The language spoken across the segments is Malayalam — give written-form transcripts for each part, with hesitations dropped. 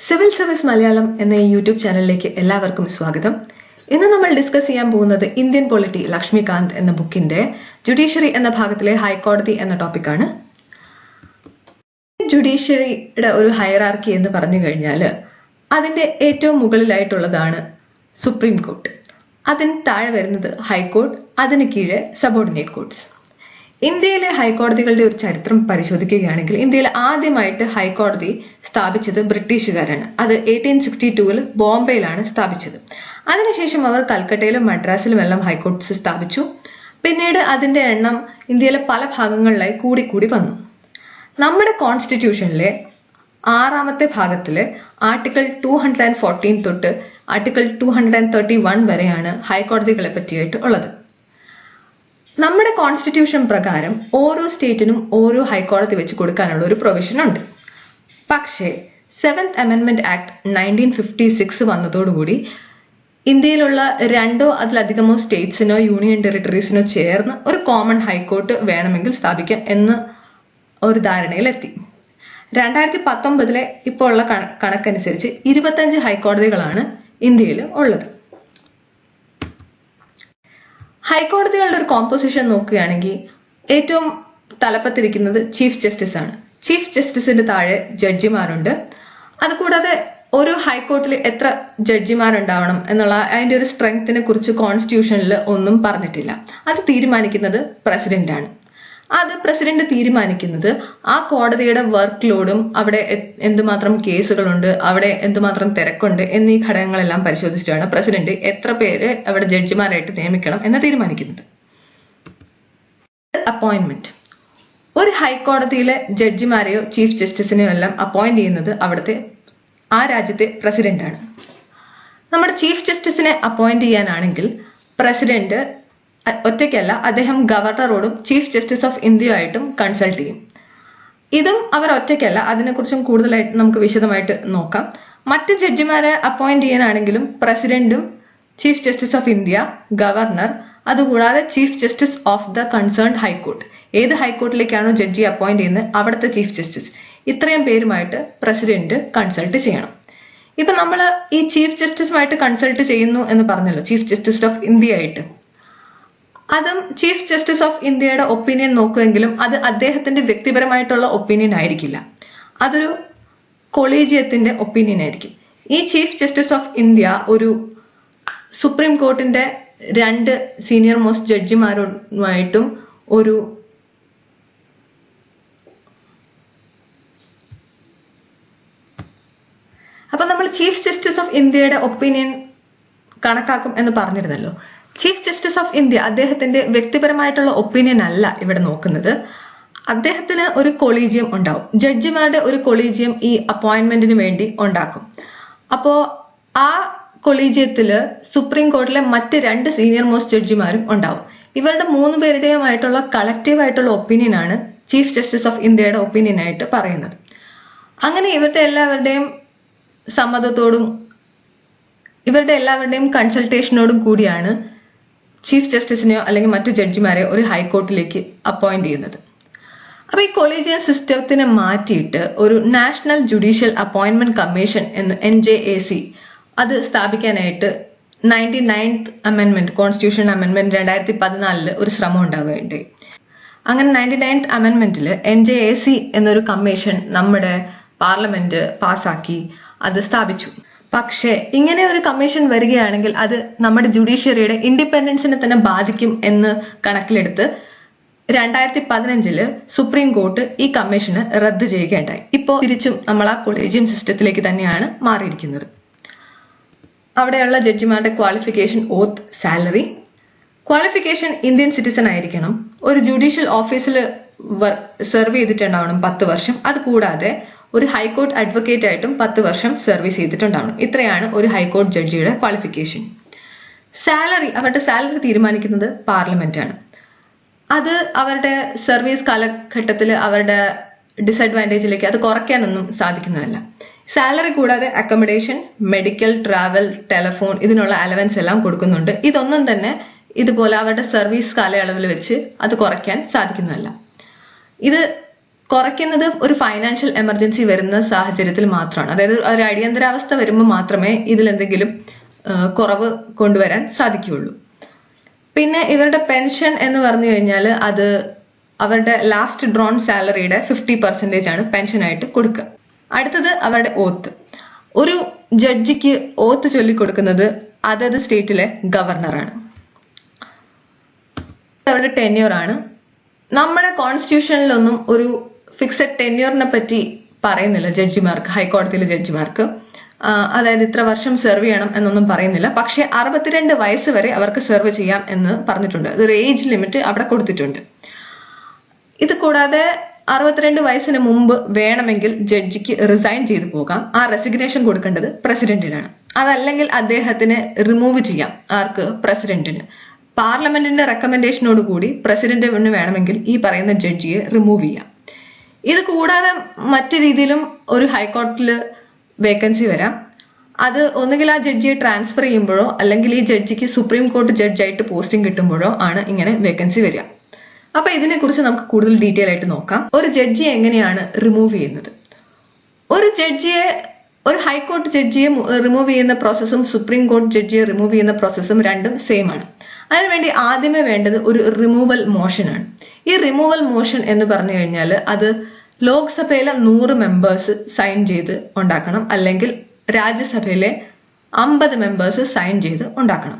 സിവിൽ സർവീസ് മലയാളം എന്ന ഈ യൂട്യൂബ് ചാനലിലേക്ക് എല്ലാവർക്കും സ്വാഗതം. ഇന്ന് നമ്മൾ ഡിസ്കസ് ചെയ്യാൻ പോകുന്നത് ഇന്ത്യൻ പൊളിറ്റി ലക്ഷ്മികാന്ത് എന്ന ബുക്കിന്റെ ജുഡീഷ്യറി എന്ന ഭാഗത്തിലെ ഹൈക്കോടതി എന്ന ടോപ്പിക്കാണ്. ജുഡീഷ്യറിയുടെ ഒരു ഹയറാർക്കി എന്ന് പറഞ്ഞു കഴിഞ്ഞാൽ അതിന്റെ ഏറ്റവും മുകളിലായിട്ടുള്ളതാണ് സുപ്രീം കോർട്ട്. അതിന് താഴെ വരുന്നത് ഹൈക്കോർട്ട്, അതിന് കീഴെ സബോർഡിനേറ്റ് കോർട്ട്സ്. ഇന്ത്യയിലെ ഹൈക്കോടതികളുടെ ഒരു ചരിത്രം പരിശോധിക്കുകയാണെങ്കിൽ ഇന്ത്യയിൽ ആദ്യമായിട്ട് ഹൈക്കോടതി സ്ഥാപിച്ചത് ബ്രിട്ടീഷുകാരാണ്. അത് 1862 ബോംബെയിലാണ് സ്ഥാപിച്ചത്. അതിനുശേഷം അവർ കൽക്കട്ടയിലും മദ്രാസിലും എല്ലാം ഹൈക്കോർട്ട്സ് സ്ഥാപിച്ചു. പിന്നീട് അതിന്റെ എണ്ണം ഇന്ത്യയിലെ പല ഭാഗങ്ങളിലായി കൂടി വന്നു. നമ്മുടെ കോൺസ്റ്റിറ്റ്യൂഷനിലെ 6ാമത്തെ ഭാഗത്തിലെ ആർട്ടിക്കിൾ 214 തൊട്ട് ആർട്ടിക്കിൾ 231 വരെയാണ് ഹൈക്കോടതികളെ പറ്റിയായിട്ട് ഉള്ളത്. നമ്മുടെ കോൺസ്റ്റിറ്റ്യൂഷൻ പ്രകാരം ഓരോ സ്റ്റേറ്റിനും ഓരോ ഹൈക്കോടതി വെച്ച് കൊടുക്കാനുള്ള ഒരു പ്രൊവിഷൻ ഉണ്ട്. പക്ഷേ 7th അമെൻമെന്റ് ആക്ട് 1956 വന്നതോടുകൂടി ഇന്ത്യയിലുള്ള 2 അതിലധികമോ സ്റ്റേറ്റ്സിനോ യൂണിയൻ ടെറിട്ടറീസിനോ ചേർന്ന് ഒരു കോമൺ ഹൈക്കോർട്ട് വേണമെങ്കിൽ സ്ഥാപിക്കാം എന്ന് ഒരു ധാരണയിലെത്തി. 2019 ഇപ്പോൾ ഉള്ള കണക്കനുസരിച്ച് 25 ഹൈക്കോടതികളാണ് ഇന്ത്യയിൽ ഉള്ളത്. ഹൈക്കോടതികളുടെ ഒരു കോമ്പോസിഷൻ നോക്കുകയാണെങ്കിൽ ഏറ്റവും തലപ്പത്തിരിക്കുന്നത് ചീഫ് ജസ്റ്റിസ് ആണ്. ചീഫ് ജസ്റ്റിസിന്റെ താഴെ ജഡ്ജിമാരുണ്ട്. അതുകൂടാതെ ഒരു ഹൈക്കോർട്ടിൽ എത്ര ജഡ്ജിമാരുണ്ടാവണം എന്നുള്ള അതിന്റെ ഒരു സ്ട്രെങ്ത്തിനെ കുറിച്ച് കോൺസ്റ്റിറ്റ്യൂഷനിൽ ഒന്നും പറഞ്ഞിട്ടില്ല. അത് തീരുമാനിക്കുന്നത് പ്രസിഡന്റാണ്. അത് പ്രസിഡന്റ് തീരുമാനിക്കുന്നത് ആ കോടതിയുടെ വർക്ക് ലോഡും അവിടെ എന്തുമാത്രം കേസുകളുണ്ട്, അവിടെ എന്തുമാത്രം തിരക്കുണ്ട് എന്നീ ഘടകങ്ങളെല്ലാം പരിശോധിച്ചിട്ടാണ് പ്രസിഡന്റ് എത്ര പേര് അവിടെ ജഡ്ജിമാരായിട്ട് നിയമിക്കണം എന്ന് തീരുമാനിക്കുന്നത്. അപ്പോയിന്റ്മെന്റ്. ഒരു ഹൈക്കോടതിയിലെ ജഡ്ജിമാരെയോ ചീഫ് ജസ്റ്റിസിനെയോ എല്ലാം അപ്പോയിന്റ് ചെയ്യുന്നത് അവിടുത്തെ ആ രാജ്യത്തെ പ്രസിഡന്റാണ്. നമ്മുടെ ചീഫ് ജസ്റ്റിസിനെ അപ്പോയിന്റ് ചെയ്യാനാണെങ്കിൽ പ്രസിഡന്റ് ഒറ്റയ്ക്കല്ല, അദ്ദേഹം ഗവർണറോടും ചീഫ് ജസ്റ്റിസ് ഓഫ് ഇന്ത്യയുമായിട്ടും കൺസൾട്ട് ചെയ്യും. ഇതും അവർ ഒറ്റയ്ക്കല്ല, അതിനെക്കുറിച്ചും കൂടുതലായിട്ട് നമുക്ക് വിശദമായിട്ട് നോക്കാം. മറ്റ് ജഡ്ജിമാരെ അപ്പോയിന്റ് ചെയ്യാനാണെങ്കിലും പ്രസിഡന്റും chief justice of India, governor, അതുകൂടാതെ chief justice of the concerned high court, ഏത് ഹൈക്കോർട്ടിലേക്കാണോ ജഡ്ജി അപ്പോയിന്റ് ചെയ്യുന്നത് അവിടുത്തെ ചീഫ് ജസ്റ്റിസ്, ഇത്രയും പേരുമായിട്ട് പ്രസിഡന്റ് കൺസൾട്ട് ചെയ്യണം. ഇപ്പൊ നമ്മൾ ഈ ചീഫ് ജസ്റ്റിസുമായിട്ട് കൺസൾട്ട് ചെയ്യുന്നു എന്ന് പറഞ്ഞല്ലോ, ചീഫ് ജസ്റ്റിസ് ഓഫ് ഇന്ത്യ ആയിട്ട്. അതും ചീഫ് ജസ്റ്റിസ് ഓഫ് ഇന്ത്യയുടെ ഒപ്പീനിയൻ നോക്കുമെങ്കിലും അത് അദ്ദേഹത്തിന്റെ വ്യക്തിപരമായിട്ടുള്ള ഒപ്പീനിയൻ ആയിരിക്കില്ല, അതൊരു കൊളീജിയത്തിന്റെ ഒപ്പീനിയൻ ആയിരിക്കും. ഈ ചീഫ് ജസ്റ്റിസ് ഓഫ് ഇന്ത്യ ഒരു സുപ്രീം കോർട്ടിന്റെ 2 സീനിയർ മോസ്റ്റ് ജഡ്ജിമാരുമായിട്ടും ഒരു അപ്പൊ നമ്മൾ ചീഫ് ജസ്റ്റിസ് ഓഫ് ഇന്ത്യയുടെ ഒപ്പീനിയൻ കണക്കാക്കും എന്ന് പറഞ്ഞിരുന്നല്ലോ. ചീഫ് ജസ്റ്റിസ് ഓഫ് ഇന്ത്യ അദ്ദേഹത്തിന്റെ വ്യക്തിപരമായിട്ടുള്ള ഒപ്പീനിയൻ അല്ല ഇവിടെ നോക്കുന്നത്. അദ്ദേഹത്തിന് ഒരു കൊളീജിയം ഉണ്ടാവും, ജഡ്ജിമാരുടെ ഒരു കൊളീജിയം ഈ അപ്പോയിന്റ്മെന്റിന് വേണ്ടി ഉണ്ടാക്കും. അപ്പോൾ ആ കൊളീജിയത്തില് സുപ്രീം കോർട്ടിലെ മറ്റ് 2 സീനിയർ മോസ്റ്റ് ജഡ്ജിമാരും ഉണ്ടാവും. ഇവരുടെ 3 പേരുടെയുമായിട്ടുള്ള കളക്റ്റീവ് ആയിട്ടുള്ള ഒപ്പീനിയൻ ആണ് ചീഫ് ജസ്റ്റിസ് ഓഫ് ഇന്ത്യയുടെ ഒപ്പീനിയൻ ആയിട്ട് പറയുന്നത്. അങ്ങനെ ഇവരുടെ എല്ലാവരുടെയും സമ്മതത്തോടും ഇവരുടെ എല്ലാവരുടെയും കൺസൾട്ടേഷനോടും കൂടിയാണ് ചീഫ് ജസ്റ്റിസിനെയോ അല്ലെങ്കിൽ മറ്റു ജഡ്ജിമാരെയോ ഒരു ഹൈക്കോർട്ടിലേക്ക് അപ്പോയിന്റ് ചെയ്യുന്നത്. അപ്പൊ ഈ കൊളീജിയൻ സിസ്റ്റത്തിനെ മാറ്റിയിട്ട് ഒരു നാഷണൽ ജുഡീഷ്യൽ അപ്പോയിന്റ്മെന്റ് കമ്മീഷൻ എന്ന് NJAC അത് സ്ഥാപിക്കാനായിട്ട് 99th അമെൻമെന്റ് കോൺസ്റ്റിറ്റ്യൂഷൻ അമെൻമെന്റ് 2014 ഒരു ശ്രമം ഉണ്ടാവുകയുണ്ടായി. അങ്ങനെ 99th അമെൻമെന്റിൽ NJAC എന്നൊരു കമ്മീഷൻ നമ്മുടെ പാർലമെന്റ് പാസാക്കി അത് സ്ഥാപിച്ചു. പക്ഷേ ഇങ്ങനെ ഒരു കമ്മീഷൻ വരികയാണെങ്കിൽ അത് നമ്മുടെ ജുഡീഷ്യറിയുടെ ഇൻഡിപെൻഡൻസിനെ തന്നെ ബാധിക്കും എന്ന് കണക്കിലെടുത്ത് 2015 സുപ്രീം കോർട്ട് ഈ കമ്മീഷന് റദ്ദ് ചെയ്യുകയുണ്ടായി. ഇപ്പോൾ തിരിച്ചും നമ്മൾ ആ കൊളീജിയം സിസ്റ്റത്തിലേക്ക് തന്നെയാണ് മാറിയിരിക്കുന്നത്. അവിടെയുള്ള ജഡ്ജിമാരുടെ ക്വാളിഫിക്കേഷൻ, ഓത്ത്, സാലറി. ക്വാളിഫിക്കേഷൻ ഇന്ത്യൻ സിറ്റിസൺ ആയിരിക്കണം, ഒരു ജുഡീഷ്യൽ ഓഫീസിൽ സെർവ് ചെയ്തിട്ടുണ്ടാവണം 10 വർഷം, അതുകൂടാതെ ഒരു ഹൈക്കോർട്ട് അഡ്വക്കേറ്റ് ആയിട്ടും 10 വർഷം സർവീസ് ചെയ്തിട്ടുണ്ടാവണം. ഇത്രയാണ് ഒരു ഹൈക്കോർട്ട് ജഡ്ജിയുടെ ക്വാളിഫിക്കേഷൻ. സാലറി, അവരുടെ സാലറി തീരുമാനിക്കുന്നത് പാർലമെന്റ് ആണ്. അത് അവരുടെ സർവീസ് കാലഘട്ടത്തിൽ അവരുടെ ഡിസഡ്വാൻറ്റേജിലേക്ക് അത് കുറയ്ക്കാനൊന്നും സാധിക്കുന്നതല്ല. സാലറി കൂടാതെ അക്കോമഡേഷൻ, മെഡിക്കൽ, ട്രാവൽ, ടെലിഫോൺ, ഇതിനുള്ള അലവൻസ് എല്ലാം കൊടുക്കുന്നുണ്ട്. ഇതൊന്നും തന്നെ ഇതുപോലെ അവരുടെ സർവീസ് കാലയളവിൽ വെച്ച് അത് കുറയ്ക്കാൻ സാധിക്കുന്നതല്ല. ഇത് കുറയ്ക്കുന്നത് ഒരു ഫൈനാൻഷ്യൽ എമർജൻസി വരുന്ന സാഹചര്യത്തിൽ മാത്രമാണ്. അതായത് ഒരു അടിയന്തരാവസ്ഥ വരുമ്പോൾ മാത്രമേ ഇതിലെന്തെങ്കിലും കുറവ് കൊണ്ടുവരാൻ സാധിക്കുകയുള്ളൂ. പിന്നെ ഇവരുടെ പെൻഷൻ എന്ന് പറഞ്ഞു കഴിഞ്ഞാൽ അത് അവരുടെ ലാസ്റ്റ് ഡ്രോൺ സാലറിയുടെ 50% ആണ് പെൻഷനായിട്ട് കൊടുക്കുക. അടുത്തത് അവരുടെ ഓത്ത്. ഒരു ജഡ്ജിക്ക് ഓത്ത് ചൊല്ലിക്കൊടുക്കുന്നത് അതത് സ്റ്റേറ്റിലെ ഗവർണറാണ്. അവരുടെ ടെന്യൂറാണ്. നമ്മുടെ കോൺസ്റ്റിറ്റ്യൂഷനിലൊന്നും ഒരു ഫിക്സഡ് ടെന്യൂറിനെ പറ്റി പറയുന്നില്ല ജഡ്ജിമാർക്ക്, ഹൈക്കോടതിയിലെ ജഡ്ജിമാർക്ക്. അതായത് ഇത്ര വർഷം സെർവ് ചെയ്യണം എന്നൊന്നും പറയുന്നില്ല. പക്ഷെ 62 വയസ്സ് വരെ അവർക്ക് സെർവ് ചെയ്യാം എന്ന് പറഞ്ഞിട്ടുണ്ട്. അതൊരു ഏജ് ലിമിറ്റ് അവിടെ കൊടുത്തിട്ടുണ്ട്. ഇത് കൂടാതെ 62 വയസ്സിന് മുമ്പ് വേണമെങ്കിൽ ജഡ്ജിക്ക് റിസൈൻ ചെയ്തു പോകാം. ആ റെസിഗ്നേഷൻ കൊടുക്കേണ്ടത് പ്രസിഡന്റിനാണ്. അതല്ലെങ്കിൽ അദ്ദേഹത്തിന് റിമൂവ് ചെയ്യാം. ആർക്ക്? പ്രസിഡന്റിന്. പാർലമെന്റിന്റെ റെക്കമെൻഡേഷനോട് കൂടി പ്രസിഡന്റിന് വേണമെങ്കിൽ ഈ പറയുന്ന ജഡ്ജിയെ റിമൂവ് ചെയ്യാം. ഇത് കൂടാതെ മറ്റു രീതിയിലും ഒരു ഹൈക്കോടതിയിൽ വേക്കൻസി വരാം. അത് ഒന്നുകിൽ ആ ജഡ്ജിയെ ട്രാൻസ്ഫർ ചെയ്യുമ്പോഴോ അല്ലെങ്കിൽ ഈ ജഡ്ജിക്ക് സുപ്രീം കോടതി ജഡ്ജായിട്ട് പോസ്റ്റിംഗ് കിട്ടുമ്പോഴോ ആണ് ഇങ്ങനെ വേക്കൻസി വരിക. അപ്പൊ ഇതിനെക്കുറിച്ച് നമുക്ക് കൂടുതൽ ഡീറ്റെയിൽ ആയിട്ട് നോക്കാം. ഒരു ജഡ്ജിയെ എങ്ങനെയാണ് റിമൂവ് ചെയ്യുന്നത്? ഒരു ജഡ്ജിയെ, ഒരു ഹൈക്കോടതി ജഡ്ജിയെ റിമൂവ് ചെയ്യുന്ന പ്രോസസ്സും സുപ്രീം കോടതി ജഡ്ജിയെ റിമൂവ് ചെയ്യുന്ന പ്രോസസ്സും രണ്ടും സെയിം ആണ്. അതിനുവേണ്ടി ആദ്യമേ വേണ്ടത് ഒരു റിമൂവൽ മോഷനാണ്. ഈ റിമൂവൽ മോഷൻ എന്ന് പറഞ്ഞു കഴിഞ്ഞാൽ അത് ലോക്സഭയിലെ 100 മെമ്പേഴ്സ് സൈൻ ചെയ്ത് ഉണ്ടാക്കണം, അല്ലെങ്കിൽ രാജ്യസഭയിലെ 50 മെമ്പേഴ്സ് സൈൻ ചെയ്ത് ഉണ്ടാക്കണം.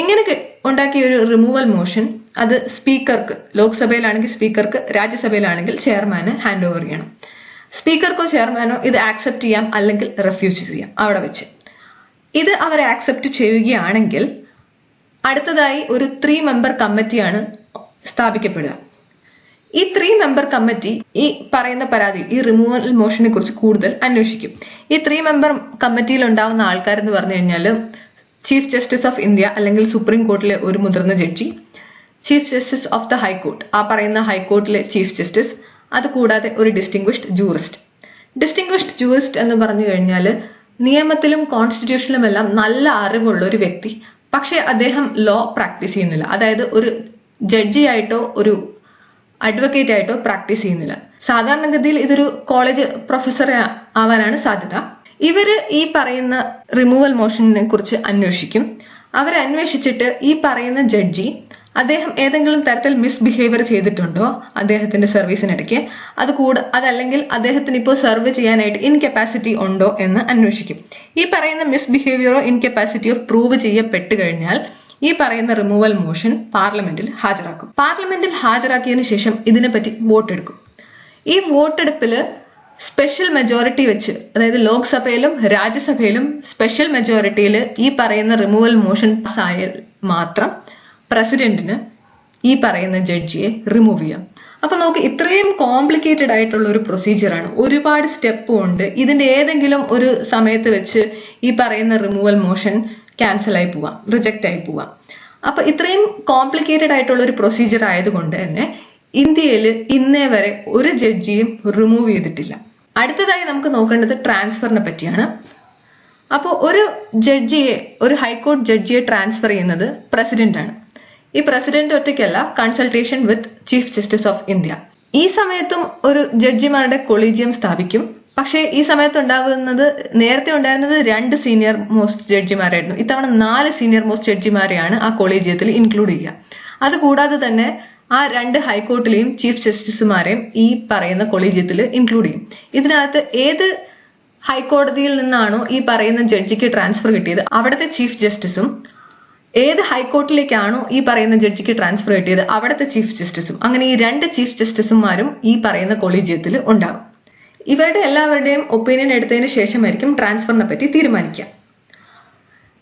ഇങ്ങനെ ഉണ്ടാക്കിയ ഒരു റിമൂവൽ മോഷൻ അത് സ്പീക്കർക്ക്, ലോക്സഭയിലാണെങ്കിൽ സ്പീക്കർക്ക്, രാജ്യസഭയിലാണെങ്കിൽ ചെയർമാന് ഹാൻഡ് ഓവർ ചെയ്യണം. സ്പീക്കർക്കോ ചെയർമാനോ ഇത് ആക്സെപ്റ്റ് ചെയ്യാം, അല്ലെങ്കിൽ റെഫ്യൂസ് ചെയ്യാം അവിടെ വെച്ച്. ഇത് അവർ ആക്സെപ്റ്റ് ചെയ്യുകയാണെങ്കിൽ അടുത്തതായി ഒരു 3 മെമ്പർ കമ്മിറ്റിയാണ് സ്ഥാപിക്കപ്പെടുക. ഈ 3 മെമ്പർ കമ്മിറ്റി ഈ പറയുന്ന പരാതി, ഈ റിമൂവൽ മോഷനെ കുറിച്ച് കൂടുതൽ അന്വേഷിക്കും. ഈ 3 മെമ്പർ കമ്മിറ്റിയിൽ ഉണ്ടാവുന്ന ആൾക്കാരെന്ന് പറഞ്ഞു കഴിഞ്ഞാൽ ചീഫ് ജസ്റ്റിസ് ഓഫ് ഇന്ത്യ അല്ലെങ്കിൽ സുപ്രീം കോർട്ടിലെ ഒരു മുതിർന്ന judge, chief justice of the high court, ആ പറയുന്ന ഹൈക്കോർട്ടിലെ ചീഫ് ജസ്റ്റിസ്, അതുകൂടാതെ ഒരു ഡിസ്റ്റിംഗ്വിഷ്ഡ് ജൂറിസ്റ്റ്. ഡിസ്റ്റിംഗ്വിഷ്ഡ് ജൂറിസ്റ്റ് എന്ന് പറഞ്ഞു കഴിഞ്ഞാൽ നിയമത്തിലും കോൺസ്റ്റിറ്റ്യൂഷനിലുമെല്ലാം നല്ല അറിവുള്ള ഒരു വ്യക്തി, പക്ഷെ അദ്ദേഹം ലോ പ്രാക്ടീസ് ചെയ്യുന്നില്ല. അതായത് ഒരു ജഡ്ജിയായിട്ടോ ഒരു അഡ്വക്കേറ്റ് ആയിട്ടോ പ്രാക്ടീസ് ചെയ്യുന്നില്ല. സാധാരണഗതിയിൽ ഇതൊരു കോളേജ് പ്രൊഫസർ ആവാനാണ് സാധ്യത. ഇവര് ഈ പറയുന്ന റിമൂവൽ മോഷനെ കുറിച്ച് അന്വേഷിക്കും. അവരന്വേഷിച്ചിട്ട് ഈ പറയുന്ന ജഡ്ജി അദ്ദേഹം ഏതെങ്കിലും തരത്തിൽ മിസ്ബിഹേവിയർ ചെയ്തിട്ടുണ്ടോ അദ്ദേഹത്തിന്റെ സർവീസിനിടയ്ക്ക്, അതല്ലെങ്കിൽ അദ്ദേഹത്തിന് ഇപ്പോൾ സെർവ് ചെയ്യാനായിട്ട് ഇൻകപ്പാസിറ്റി ഉണ്ടോ എന്ന് അന്വേഷിക്കും. ഈ പറയുന്ന മിസ്ബിഹേവിയറോ ഇൻകപ്പാസിറ്റിയോ പ്രൂവ് ചെയ്യപ്പെട്ടു കഴിഞ്ഞാൽ ഈ പറയുന്ന റിമൂവൽ മോഷൻ പാർലമെന്റിൽ ഹാജരാക്കും. പാർലമെന്റിൽ ഹാജരാക്കിയതിനു ശേഷം ഇതിനെപ്പറ്റി വോട്ടെടുക്കും. ഈ വോട്ടെടുപ്പില് സ്പെഷ്യൽ മെജോറിറ്റി വെച്ച്, അതായത് ലോക്സഭയിലും രാജ്യസഭയിലും സ്പെഷ്യൽ മെജോറിറ്റിയിൽ ഈ പറയുന്ന റിമൂവൽ മോഷൻ പാസ്സായാൽ മാത്രം പ്രസിഡന്റിന് ഈ പറയുന്ന ജഡ്ജിയെ റിമൂവ് ചെയ്യാം. അപ്പൊ നോക്ക്, ഇത്രയും കോംപ്ലിക്കേറ്റഡ് ആയിട്ടുള്ള ഒരു പ്രൊസീജിയറാണ്. ഒരുപാട് സ്റ്റെപ്പും ഉണ്ട്. ഇതിന്റെ ഏതെങ്കിലും ഒരു സമയത്ത് വെച്ച് ഈ പറയുന്ന റിമൂവൽ മോഷൻ ക്യാൻസൽ ആയി പോവാം, റിജക്റ്റ് ആയി പോവാം. അപ്പൊ ഇത്രയും കോംപ്ലിക്കേറ്റഡ് ആയിട്ടുള്ള ഒരു പ്രൊസീജിയർ ആയതുകൊണ്ട് തന്നെ ഇന്ത്യയിൽ ഇന്നേ വരെ ഒരു ജഡ്ജിയും റിമൂവ് ചെയ്തിട്ടില്ല. അടുത്തതായി നമുക്ക് നോക്കേണ്ടത് ട്രാൻസ്ഫറിനെ പറ്റിയാണ്. അപ്പോൾ ഒരു ജഡ്ജിയെ, ഒരു ഹൈക്കോടതി ജഡ്ജിയെ ട്രാൻസ്ഫർ ചെയ്യുന്നത് പ്രസിഡന്റ് ആണ്. ഈ പ്രസിഡന്റ് ഒറ്റയ്ക്കല്ല, consultation with chief justice of India. ഈ സമയത്തും ഒരു ജഡ്ജിമാരുടെ കൊളീജിയം സ്ഥാപിക്കും. പക്ഷേ ഈ സമയത്ത് നേരത്തെ ഉണ്ടായിരുന്നത് 2 സീനിയർ മോസ്റ്റ് ജഡ്ജിമാരായിരുന്നു. ഇത്തവണ 4 സീനിയർ മോസ്റ്റ് ജഡ്ജിമാരെയാണ് ആ കൊളീജിയത്തിൽ ഇൻക്ലൂഡ് ചെയ്യുക. അതുകൂടാതെ തന്നെ ആ 2 ഹൈക്കോർട്ടിലെയും ചീഫ് ജസ്റ്റിസുമാരെയും ഈ പറയുന്ന കൊളീജിയത്തിൽ ഇൻക്ലൂഡ് ചെയ്യും. ഇതിനകത്ത് ഏത് ഹൈക്കോടതിയിൽ നിന്നാണോ ഈ പറയുന്ന ജഡ്ജിക്ക് ട്രാൻസ്ഫർ കിട്ടിയത് അവിടുത്തെ ചീഫ് ജസ്റ്റിസും, ഏത് ഹൈക്കോർട്ടിലേക്കാണോ ഈ പറയുന്ന ജഡ്ജിക്ക് ട്രാൻസ്ഫർ കിട്ടിയത് അവിടുത്തെ ചീഫ് ജസ്റ്റിസും, അങ്ങനെ ഈ 2 ചീഫ് ജസ്റ്റിസുമാരും ഈ പറയുന്ന കൊളീജിയത്തിൽ ഉണ്ടാകും. ഇവരുടെ എല്ലാവരുടെയും ഒപ്പീനിയൻ എടുത്തതിന് ശേഷമായിരിക്കും ട്രാൻസ്ഫറിനെ പറ്റി തീരുമാനിക്കുക.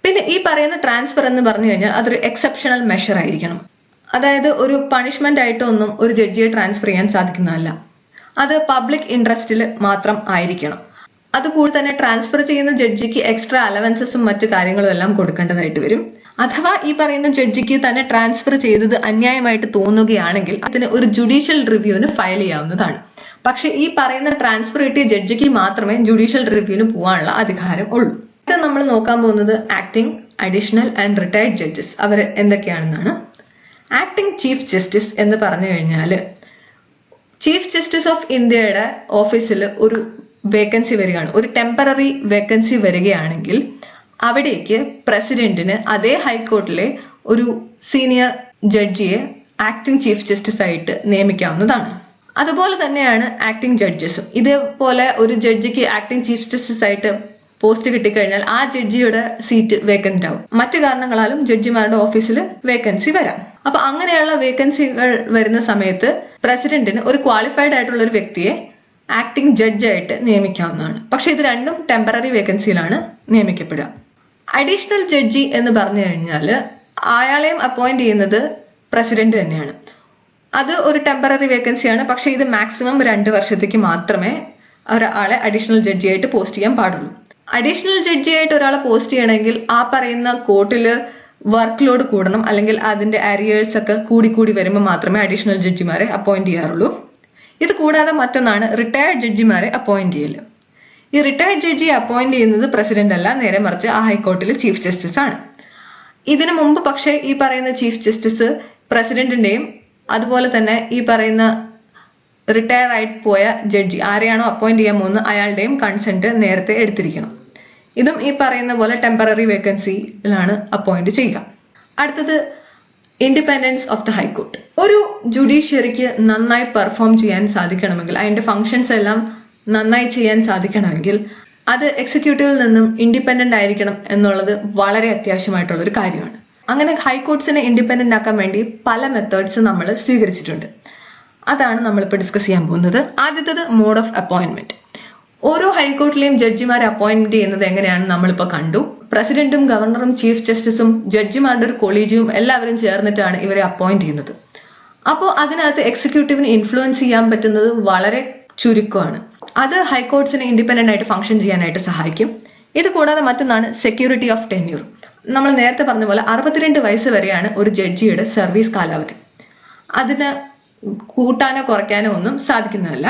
പിന്നെ ഈ പറയുന്ന ട്രാൻസ്ഫർ എന്ന് പറഞ്ഞു കഴിഞ്ഞാൽ അതൊരു എക്സെപ്ഷണൽ മെഷർ ആയിരിക്കണം. അതായത് ഒരു പണിഷ്മെന്റ് ആയിട്ടോ ഒന്നും ഒരു ജഡ്ജിയെ ട്രാൻസ്ഫർ ചെയ്യാൻ സാധിക്കുന്നതല്ല. അത് പബ്ലിക് ഇൻട്രസ്റ്റിൽ മാത്രം ആയിരിക്കണം. അതുകൂടി തന്നെ ട്രാൻസ്ഫർ ചെയ്യുന്ന ജഡ്ജിക്ക് എക്സ്ട്രാ അലവൻസസും മറ്റു കാര്യങ്ങളും എല്ലാം കൊടുക്കേണ്ടതായിട്ട് വരും. അഥവാ ഈ പറയുന്ന ജഡ്ജിക്ക് തന്നെ ട്രാൻസ്ഫർ ചെയ്തത് അന്യായമായിട്ട് തോന്നുകയാണെങ്കിൽ അതിന് ഒരു ജുഡീഷ്യൽ റിവ്യൂവിന് ഫയൽ ചെയ്യാവുന്നതാണ്. പക്ഷെ ഈ പറയുന്ന ട്രാൻസ്ഫർ കിട്ടിയ ജഡ്ജിക്ക് മാത്രമേ ജുഡീഷ്യൽ റിവ്യൂവിന് പോകാനുള്ള അധികാരം ഉള്ളൂ. ഇത് നമ്മൾ നോക്കാൻ പോകുന്നത് acting, additional and retired judges അവർ എന്തൊക്കെയാണെന്നാണ്. ആക്ടിംഗ് ചീഫ് ജസ്റ്റിസ് എന്ന് പറഞ്ഞു കഴിഞ്ഞാൽ ചീഫ് ജസ്റ്റിസ് ഓഫ് ഇന്ത്യയുടെ ഓഫീസിൽ ഒരു വേക്കൻസി വരികയാണ്, ഒരു ടെമ്പററി വേക്കൻസി വരികയാണെങ്കിൽ അവിടേക്ക് പ്രസിഡന്റിന് അതേ ഹൈക്കോർട്ടിലെ ഒരു സീനിയർ ജഡ്ജിയെ ആക്ടിംഗ് ചീഫ് ജസ്റ്റിസ് ആയിട്ട് നിയമിക്കാവുന്നതാണ്. അതുപോലെ തന്നെയാണ് ആക്ടിംഗ് ജഡ്ജസും. ഇതേപോലെ ഒരു ജഡ്ജിക്ക് ആക്ടിംഗ് ചീഫ് ജസ്റ്റിസ് ആയിട്ട് പോസ്റ്റ് കിട്ടിക്കഴിഞ്ഞാൽ ആ ജഡ്ജിയുടെ സീറ്റ് വേക്കന്റ് ആവും. മറ്റു കാരണങ്ങളാലും ജഡ്ജിമാരുടെ ഓഫീസിൽ വേക്കൻസി വരാം. അപ്പൊ അങ്ങനെയുള്ള വേക്കൻസികൾ വരുന്ന സമയത്ത് പ്രസിഡന്റിന് ഒരു ക്വാളിഫൈഡ് ആയിട്ടുള്ള ഒരു വ്യക്തിയെ ആക്ടിംഗ് ജഡ്ജായിട്ട് നിയമിക്കാവുന്നതാണ്. പക്ഷെ ഇത് രണ്ടും ടെമ്പററി വേക്കൻസിയിലാണ് നിയമിക്കപ്പെടുക. അഡീഷണൽ ജഡ്ജി എന്ന് പറഞ്ഞു കഴിഞ്ഞാൽ അയാളെയും അപ്പോയിന്റ് ചെയ്യുന്നത് പ്രസിഡന്റ് തന്നെയാണ്. അത് ഒരു ടെമ്പററി വേക്കൻസിയാണ്. പക്ഷെ ഇത് മാക്സിമം 2 വർഷത്തേക്ക് മാത്രമേ ഒരാളെ അഡീഷണൽ ജഡ്ജിയായിട്ട് പോസ്റ്റ് ചെയ്യാൻ പാടുള്ളൂ. അഡീഷണൽ ജഡ്ജിയായിട്ട് ഒരാളെ പോസ്റ്റ് ചെയ്യണമെങ്കിൽ ആ പറയുന്ന കോർട്ടിൽ വർക്ക് ലോഡ് കൂടണം, അല്ലെങ്കിൽ അതിന്റെ അരിയേഴ്സ് ഒക്കെ കൂടി വരുമ്പോൾ മാത്രമേ അഡീഷണൽ ജഡ്ജിമാരെ അപ്പോയിന്റ് ചെയ്യാറുള്ളൂ. ഇത് കൂടാതെ മറ്റൊന്നാണ് റിട്ടയർഡ് ജഡ്ജിമാരെ അപ്പോയിന്റ് ചെയ്യല്. ഈ റിട്ടയർഡ് ജഡ്ജിയെ അപ്പോയിന്റ് ചെയ്യുന്നത് പ്രസിഡന്റ് അല്ല, നേരെ മറിച്ച് ആ ഹൈക്കോർട്ടിലെ ചീഫ് ജസ്റ്റിസ് ആണ്. ഇതിനു മുമ്പ് പക്ഷേ ഈ പറയുന്ന ചീഫ് ജസ്റ്റിസ് പ്രസിഡന്റിന്റെയും അതുപോലെ തന്നെ ഈ പറയുന്ന റിട്ടയർ ആയിട്ട് പോയ ജഡ്ജി ആരെയാണോ അപ്പോയിന്റ് ചെയ്യാൻ പോകുന്നത് അയാളുടെയും കൺസെന്റ് നേരത്തെ എടുത്തിരിക്കണം. ഇതും ഈ പറയുന്ന പോലെ ടെമ്പററി വേക്കൻസിയിലാണ് അപ്പോയിന്റ് ചെയ്യുക. അടുത്തത് ഇൻഡിപെൻഡൻസ് ഓഫ് ദ ഹൈക്കോർട്ട്. ഒരു ജുഡീഷ്യറിക്ക് നന്നായി പെർഫോം ചെയ്യാൻ സാധിക്കണമെങ്കിൽ, അതിന്റെ ഫങ്ഷൻസ് എല്ലാം നന്നായി ചെയ്യാൻ സാധിക്കണമെങ്കിൽ അത് എക്സിക്യൂട്ടീവിൽ നിന്നും ഇൻഡിപെൻഡന്റ് ആയിരിക്കണം എന്നുള്ളത് വളരെ അത്യാവശ്യമായിട്ടുള്ള ഒരു കാര്യമാണ്. അങ്ങനെ ഹൈക്കോർട്ട്സിനെ ഇൻഡിപെൻഡന്റ് ആക്കാൻ വേണ്ടി പല മെത്തേഡ്സ് നമ്മൾ സ്വീകരിച്ചിട്ടുണ്ട്. അതാണ് നമ്മളിപ്പോൾ ഡിസ്കസ് ചെയ്യാൻ പോകുന്നത്. ആദ്യത്തേത് മോഡ് ഓഫ് അപ്പോയിന്റ്മെന്റ്. ഓരോ ഹൈക്കോർട്ടിലെയും ജഡ്ജിമാരെ അപ്പോയിന്റ് ചെയ്യുന്നത് എങ്ങനെയാണ് നമ്മളിപ്പോൾ കണ്ടു. പ്രസിഡന്റും ഗവർണറും ചീഫ് ജസ്റ്റിസും ജഡ്ജിമാരുടെ ഒരു കൊളീജിയും എല്ലാവരും ചേർന്നിട്ടാണ് ഇവരെ അപ്പോയിന്റ് ചെയ്യുന്നത്. അപ്പോൾ അതിനകത്ത് എക്സിക്യൂട്ടീവിന് ഇൻഫ്ലുവൻസ് ചെയ്യാൻ പറ്റുന്നത് വളരെ ചുരുക്കമാണ്. അത് ഹൈക്കോർട്ട്സിനെ ഇൻഡിപെൻഡന്റ് ആയിട്ട് ഫംഗ്ഷൻ ചെയ്യാനായിട്ട് സഹായിക്കും. ഇത് കൂടാതെ മറ്റൊന്നാണ് സെക്യൂരിറ്റി ഓഫ് ടെന്യൂർ. നമ്മൾ നേരത്തെ പറഞ്ഞ പോലെ 62 വയസ്സ് വരെയാണ് ഒരു ജഡ്ജിയുടെ സർവീസ് കാലാവധി. അതിന് കൂട്ടാനോ കുറയ്ക്കാനോ ഒന്നും സാധിക്കുന്നതല്ല.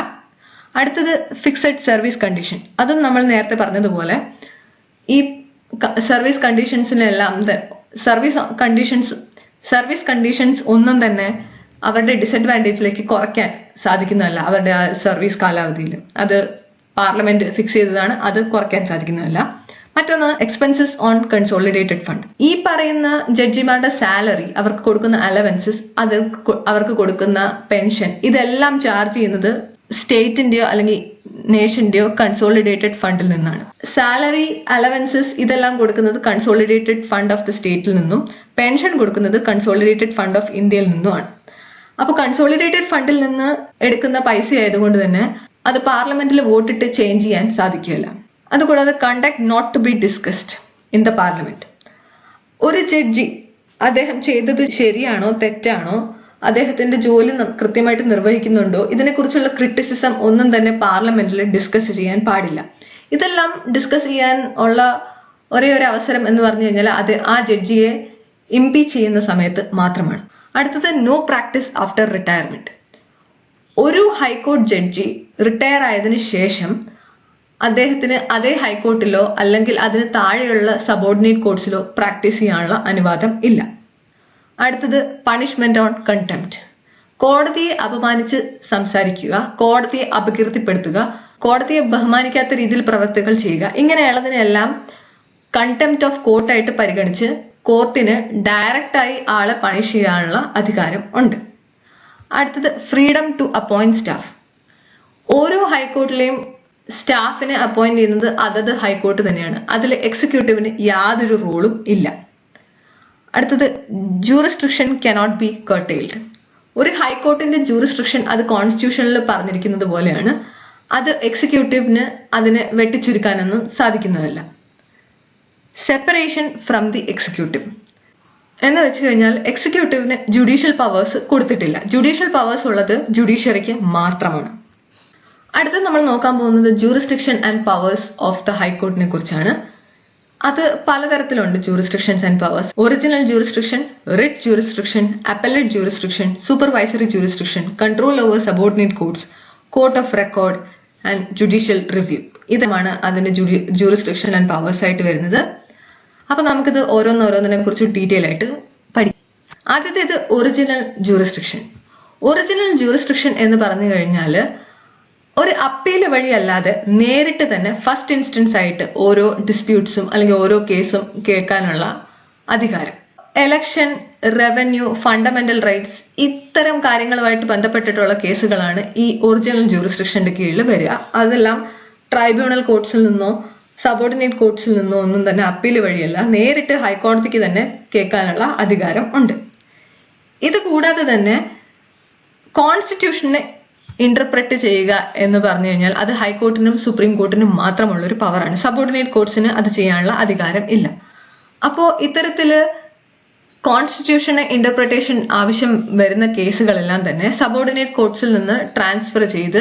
അടുത്തത് ഫിക്സഡ് സർവീസ് കണ്ടീഷൻ. അതും നമ്മൾ നേരത്തെ പറഞ്ഞതുപോലെ ഈ സർവീസ് കണ്ടീഷൻസിനെല്ലാം സർവീസ് കണ്ടീഷൻസ് ഒന്നും തന്നെ അവരുടെ ഡിസഡ്വാൻറ്റേജിലേക്ക് കുറയ്ക്കാൻ സാധിക്കുന്നതല്ല. അവരുടെ ആ സർവീസ് കാലാവധിയിൽ അത് പാർലമെന്റ് ഫിക്സ് ചെയ്തതാണ്, അത് കുറയ്ക്കാൻ സാധിക്കുന്നതല്ല. മറ്റൊന്ന് എക്സ്പെൻസസ് ഓൺ കൺസോളിഡേറ്റഡ് ഫണ്ട്. ഈ പറയുന്ന ജഡ്ജിമാരുടെ സാലറി, അവർക്ക് കൊടുക്കുന്ന അലവൻസസ്, അത് അവർക്ക് കൊടുക്കുന്ന പെൻഷൻ, ഇതെല്ലാം ചാർജ് ചെയ്യുന്നത് സ്റ്റേറ്റിന്റെയോ അല്ലെങ്കിൽ നേഷന്റെയോ കൺസോളിഡേറ്റഡ് ഫണ്ടിൽ നിന്നാണ്. സാലറി, അലവൻസസ് ഇതെല്ലാം കൊടുക്കുന്നത് കൺസോളിഡേറ്റഡ് ഫണ്ട് ഓഫ് ദ സ്റ്റേറ്റിൽ നിന്നും, പെൻഷൻ കൊടുക്കുന്നത് കൺസോളിഡേറ്റഡ് ഫണ്ട് ഓഫ് ഇന്ത്യയിൽ നിന്നുമാണ്. അപ്പോൾ കൺസോളിഡേറ്റഡ് ഫണ്ടിൽ നിന്ന് എടുക്കുന്ന പൈസ ആയതുകൊണ്ട് തന്നെ അത് പാർലമെന്റിൽ വോട്ടിട്ട് ചേഞ്ച് ചെയ്യാൻ സാധിക്കില്ല. അതുകൂടാതെ conduct not to be discussed in the parliament. ഒരു ജഡ്ജി അദ്ദേഹം ചെയ്തത് ശരിയാണോ തെറ്റാണോ, അദ്ദേഹത്തിന്റെ ജോലി കൃത്യമായിട്ട് നിർവഹിക്കുന്നുണ്ടോ, ഇതിനെക്കുറിച്ചുള്ള ക്രിറ്റിസിസം ഒന്നും തന്നെ പാർലമെന്റിൽ ഡിസ്കസ് ചെയ്യാൻ പാടില്ല. ഇതെല്ലാം ഡിസ്കസ് ചെയ്യാൻ ഉള്ള ഒരേ ഒരു അവസരം എന്ന് പറഞ്ഞു കഴിഞ്ഞാൽ അത് ആ ജഡ്ജിയെ ഇംപീച്ച് ചെയ്യുന്ന സമയത്ത് മാത്രമാണ്. അടുത്തത് നോ പ്രാക്ടീസ് ആഫ്റ്റർ റിട്ടയർമെന്റ്. ഒരു ഹൈക്കോർട്ട് ജഡ്ജി റിട്ടയർ ആയതിനു ശേഷം അദ്ദേഹത്തിന് അതേ ഹൈക്കോർട്ടിലോ അല്ലെങ്കിൽ അതിന് താഴെയുള്ള സബോർഡിനേറ്റ് കോർട്സിലോ പ്രാക്ടീസ് ചെയ്യാനുള്ള അനുവാദം ഇല്ല. അടുത്തത് പണിഷ്മെന്റ് ഓൺ കണ്ടംപ്റ്റ്. കോടതിയെ അപമാനിച്ച് സംസാരിക്കുക, കോടതിയെ അപകീർത്തിപ്പെടുത്തുക, കോടതിയെ ബഹുമാനിക്കാത്ത രീതിയിൽ പ്രവൃത്തികൾ ചെയ്യുക, ഇങ്ങനെയുള്ളതിനെല്ലാം കണ്ടംപ്റ്റ് ഓഫ് കോർട്ടായിട്ട് പരിഗണിച്ച് കോർട്ടിന് ഡയറക്റ്റായി ആളെ പണിഷ് ചെയ്യാനുള്ള അധികാരം ഉണ്ട്. അടുത്തത് ഫ്രീഡം ടു അപ്പോയിന്റ് സ്റ്റാഫ്. ഓരോ ഹൈക്കോർട്ടിലെയും സ്റ്റാഫിനെ അപ്പോയിന്റ് ചെയ്യുന്നത് അതത് ഹൈക്കോർട്ട് തന്നെയാണ്. അതിൽ എക്സിക്യൂട്ടീവിന് യാതൊരു റോളും ഇല്ല. അടുത്തത് ജൂറിസ്ട്രിക്ഷൻ കനോട്ട് ബി കർട്ടെയിൽഡ്. ഒരു ഹൈക്കോർട്ടിന്റെ ജൂറിസ്ട്രിക്ഷൻ അത് കോൺസ്റ്റിറ്റ്യൂഷനിൽ പറഞ്ഞിരിക്കുന്നത് പോലെയാണ്. അത് എക്സിക്യൂട്ടീവിന് അതിനെ വെട്ടിച്ചുരുക്കാനൊന്നും സാധിക്കുന്നതല്ല. സെപ്പറേഷൻ ഫ്രം ദി എക്സിക്യൂട്ടീവ് എന്ന് വെച്ച് കഴിഞ്ഞാൽ എക്സിക്യൂട്ടീവിന് ജുഡീഷ്യൽ പവേഴ്സ് കൊടുത്തിട്ടില്ല. ജുഡീഷ്യൽ പവേഴ്സ് ഉള്ളത് ജുഡീഷ്യറിക്ക് മാത്രമാണ്. അടുത്ത നമ്മൾ നോക്കാൻ പോകുന്നത് jurisdiction and powers of the ഹൈക്കോർട്ടിനെ കുറിച്ചാണ്. അത് പലതരത്തിലുണ്ട് jurisdictions and powers. Original jurisdiction, writ jurisdiction, appellate jurisdiction, supervisory jurisdiction, control over subordinate courts, court of record and judicial review. ഇതാണ് അതിന്റെ ജൂറിസ്ഡിക്ഷൻ ആൻഡ് പവേഴ്സ് ആയിട്ട് വരുന്നത്. അപ്പൊ നമുക്കിത് ഓരോന്നിനെ കുറിച്ച് ഡീറ്റെയിൽ ആയിട്ട് പഠിക്കാം. ആദ്യത്തേത് ഒറിജിനൽ ജൂറിസ്ഡിക്ഷൻ. ഒറിജിനൽ ജൂറിസ്ഡിക്ഷൻ എന്ന് പറഞ്ഞു കഴിഞ്ഞാൽ ഒരു അപ്പീൽ വഴിയല്ലാതെ നേരിട്ട് തന്നെ ഫസ്റ്റ് ഇൻസ്റ്റൻസ് ആയിട്ട് ഓരോ ഡിസ്പ്യൂട്ട്സും അല്ലെങ്കിൽ ഓരോ കേസും കേൾക്കാനുള്ള അധികാരം. എലക്ഷൻ, റവന്യൂ, ഫണ്ടമെന്റൽ റൈറ്റ്സ് ഇത്തരം കാര്യങ്ങളുമായിട്ട് ബന്ധപ്പെട്ടിട്ടുള്ള കേസുകളാണ് ഈ ഒറിജിനൽ ജൂറിസ്ഡിക്ഷന്റെ കീഴിൽ വരിക. അതെല്ലാം ട്രൈബ്യൂണൽ കോർട്സിൽ നിന്നോ സബോർഡിനേറ്റ് കോർട്സിൽ നിന്നോ ഒന്നും തന്നെ അപ്പീൽ വഴിയല്ല, നേരിട്ട് ഹൈക്കോടതിക്ക് തന്നെ കേൾക്കാനുള്ള അധികാരം ഉണ്ട്. ഇത് കൂടാതെ തന്നെ കോൺസ്റ്റിറ്റ്യൂഷനെ ഇന്റർപ്രറ്റ് ചെയ്യുക എന്ന് പറഞ്ഞു കഴിഞ്ഞാൽ അത് ഹൈക്കോർട്ടിനും സുപ്രീം കോർട്ടിനും മാത്രമുള്ള ഒരു പവറാണ്. സബോർഡിനേറ്റ് കോർട്സിന് അത് ചെയ്യാനുള്ള അധികാരം ഇല്ല. അപ്പോൾ ഇത്തരത്തില് കോൺസ്റ്റിറ്റ്യൂഷന് ഇന്റർപ്രിട്ടേഷൻ ആവശ്യം വരുന്ന കേസുകളെല്ലാം തന്നെ സബോർഡിനേറ്റ് കോർട്സിൽ നിന്ന് ട്രാൻസ്ഫർ ചെയ്ത്